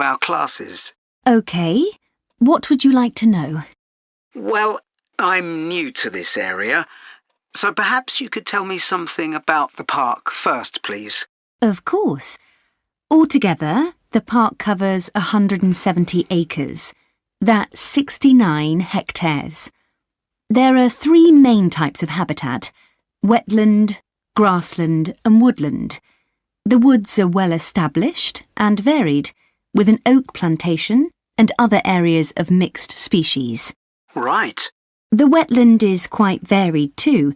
our classes. OK. What would you like to know? Well, I'm new to this area, so perhaps you could tell me something about the park first, please. Of course. Altogether, the park covers 170 acres. That's 69 hectares. There are 3 main types of habitat: wetland, grassland and woodland. The woods are well established and varied, with an oak plantation and other areas of mixed species. Right. The wetland is quite varied too.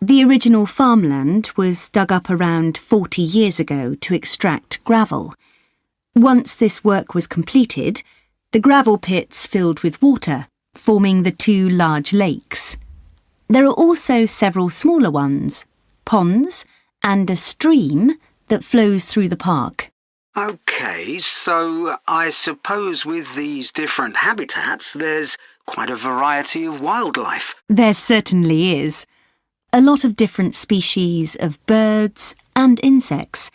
The original farmland was dug up around 40 years ago to extract gravel. Once this work was completed, the gravel pits filled with water, forming the 2 large lakes. There are also several smaller ones, ponds, and a stream that flows through the park. OK, so I suppose with these different habitats, there's quite a variety of wildlife. There certainly is. A lot of different species of birds and insects,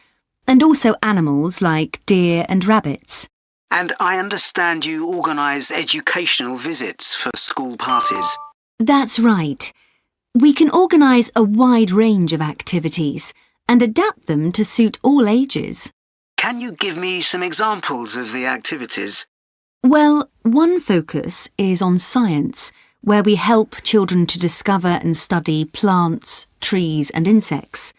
and also animals like deer and rabbits. And I understand you organise educational visits for school parties. That's right. We can organise a wide range of activities and adapt them to suit all ages. Can you give me some examples of the activities? Well, one focus is on science, where we help children to discover and study plants, trees and insects.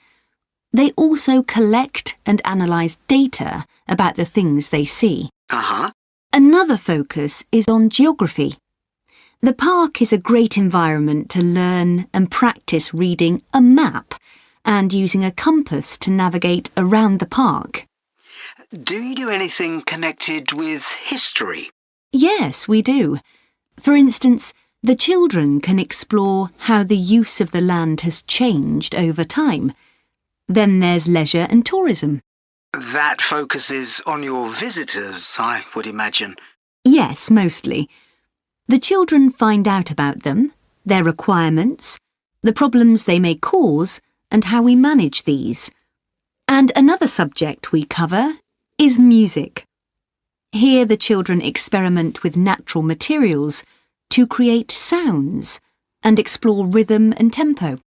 They also collect and analyse data about the things they see. Another focus is on geography. The park is a great environment to learn and practice reading a map and using a compass to navigate around the park. Do you do anything connected with history? Yes, we do. For instance, the children can explore how the use of the land has changed over time. Then there's leisure and tourism. That focuses on your visitors, I would imagine. Yes, mostly. The children find out about them, their requirements, the problems they may cause, and how we manage these. And another subject we cover is music. Here the children experiment with natural materials to create sounds and explore rhythm and tempo.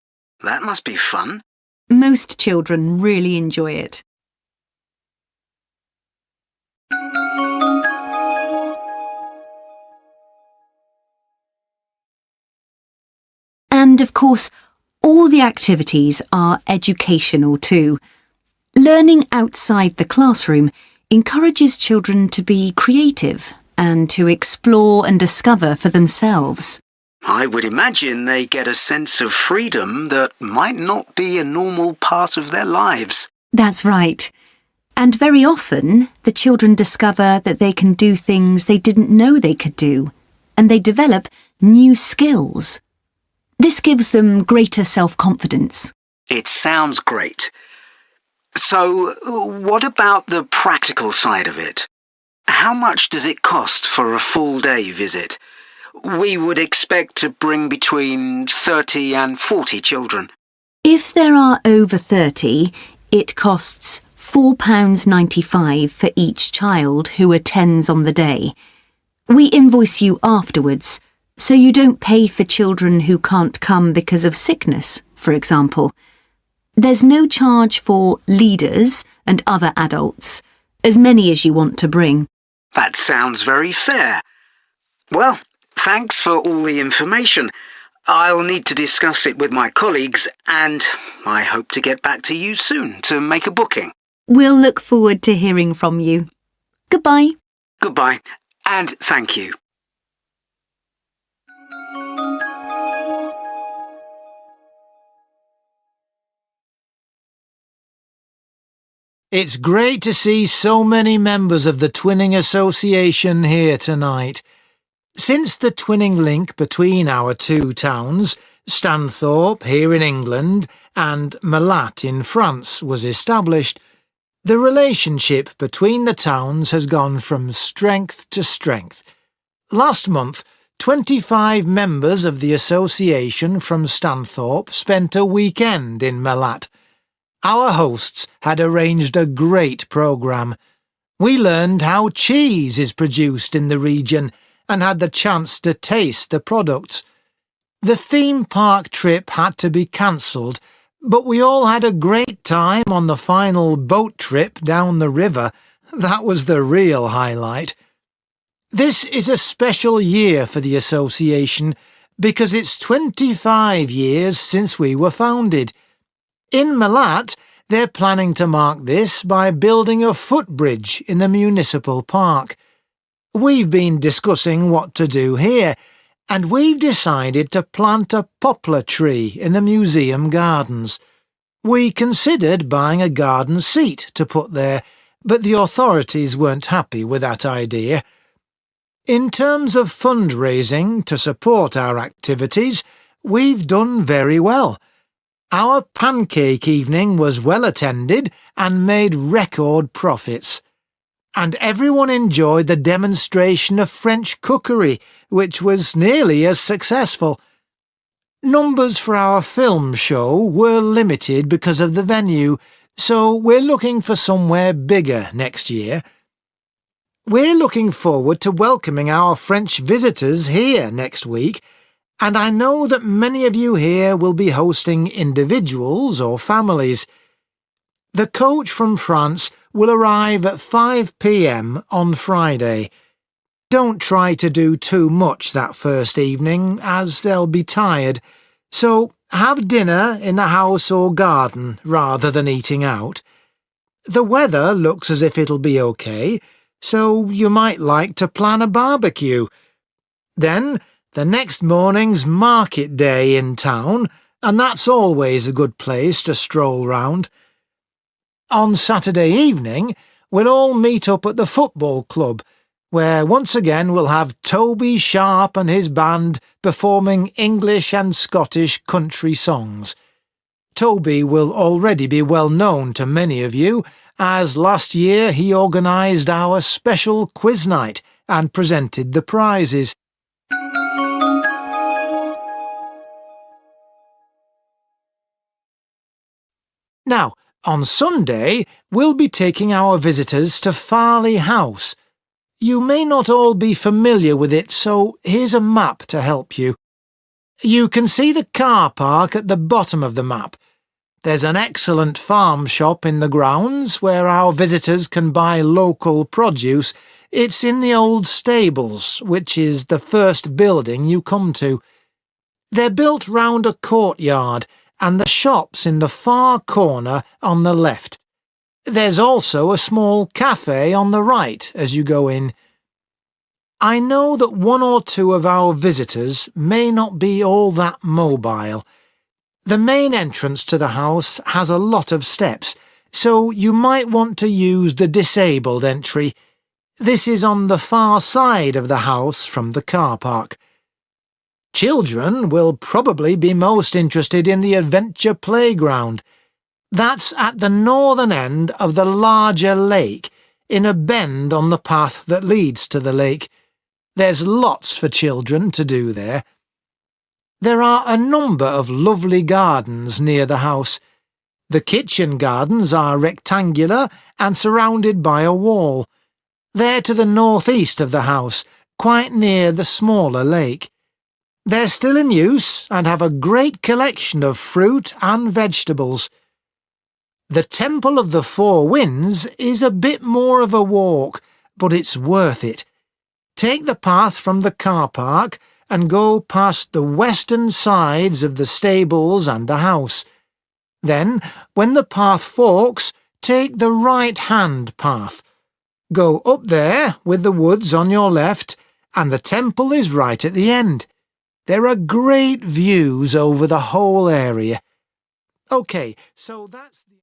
That must be fun. Most children really enjoy it. And of course, all the activities are educational too. Learning outside the classroom encourages children to be creative and to explore and discover for themselves. I would imagine they get a sense of freedom that might not be a normal part of their lives. That's right. And very often, the children discover that they can do things they didn't know they could do, and they develop new skills. This gives them greater self-confidence. It sounds great. So, what about the practical side of it? How much does it cost for a full-day visit? We would expect to bring between 30 and 40 children. If there are over 30, it costs £4.95 for each child who attends on the day. We invoice you afterwards, so you don't pay for children who can't come because of sickness, for example. There's no charge for leaders and other adults, as many as you want to bring. That sounds very fair. Well, thanks for all the information. I'll need to discuss it with my colleagues, and I hope to get back to you soon to make a booking. We'll look forward to hearing from you. Goodbye. Goodbye, and thank you. It's great to see so many members of the Twinning Association here tonight. Since the twinning link between our 2 towns, Stanthorpe here in England and Malat in France, was established, the relationship between the towns has gone from strength to strength. Last month, 25 members of the association from Stanthorpe spent a weekend in Malat. Our hosts had arranged a great programme. We learned how cheese is produced in the region and had the chance to taste the products. The theme park trip had to be cancelled, but we all had a great time on the final boat trip down the river. That was the real highlight. This is a special year for the association because it's 25 years since we were founded. In Malat, they're planning to mark this by building a footbridge in the municipal park. We've been discussing what to do here, and we've decided to plant a poplar tree in the museum gardens. We considered buying a garden seat to put there, but the authorities weren't happy with that idea. In terms of fundraising to support our activities, we've done very well. Our pancake evening was well attended and made record profits. And everyone enjoyed the demonstration of French cookery, which was nearly as successful. Numbers for our film show were limited because of the venue, so we're looking for somewhere bigger next year. We're looking forward to welcoming our French visitors here next week, and I know that many of you here will be hosting individuals or families. The coach from France will arrive at 5 p.m. on Friday. Don't try to do too much that first evening, as they'll be tired, so have dinner in the house or garden rather than eating out. The weather looks as if it'll be okay, so you might like to plan a barbecue. Then, the next morning's market day in town, and that's always a good place to stroll round. On Saturday evening, we'll all meet up at the football club, where once again we'll have Toby Sharp and his band performing English and Scottish country songs. Toby will already be well known to many of you, as last year he organised our special quiz night and presented the prizes. Now, on Sunday, we'll be taking our visitors to Farley House. You may not all be familiar with it, so here's a map to help you. You can see the car park at the bottom of the map. There's an excellent farm shop in the grounds where our visitors can buy local produce. It's in the old stables, which is the first building you come to. They're built round a courtyard, and the shop's in the far corner on the left. There's also a small cafe on the right as you go in. I know that one or two of our visitors may not be all that mobile. The main entrance to the house has a lot of steps, so you might want to use the disabled entry. This is on the far side of the house from the car park. Children will probably be most interested in the adventure playground. That's at the northern end of the larger lake, in a bend on the path that leads to the lake. There's lots for children to do there. There are a number of lovely gardens near the house. The kitchen gardens are rectangular and surrounded by a wall. They're to the northeast of the house, quite near the smaller lake. They're still in use and have a great collection of fruit and vegetables. The Temple of the Four Winds is a bit more of a walk, but it's worth it. Take the path from the car park and go past the western sides of the stables and the house. Then, when the path forks, take the right-hand path. Go up there with the woods on your left, and the temple is right at the end. There are great views over the whole area. OK, so that's the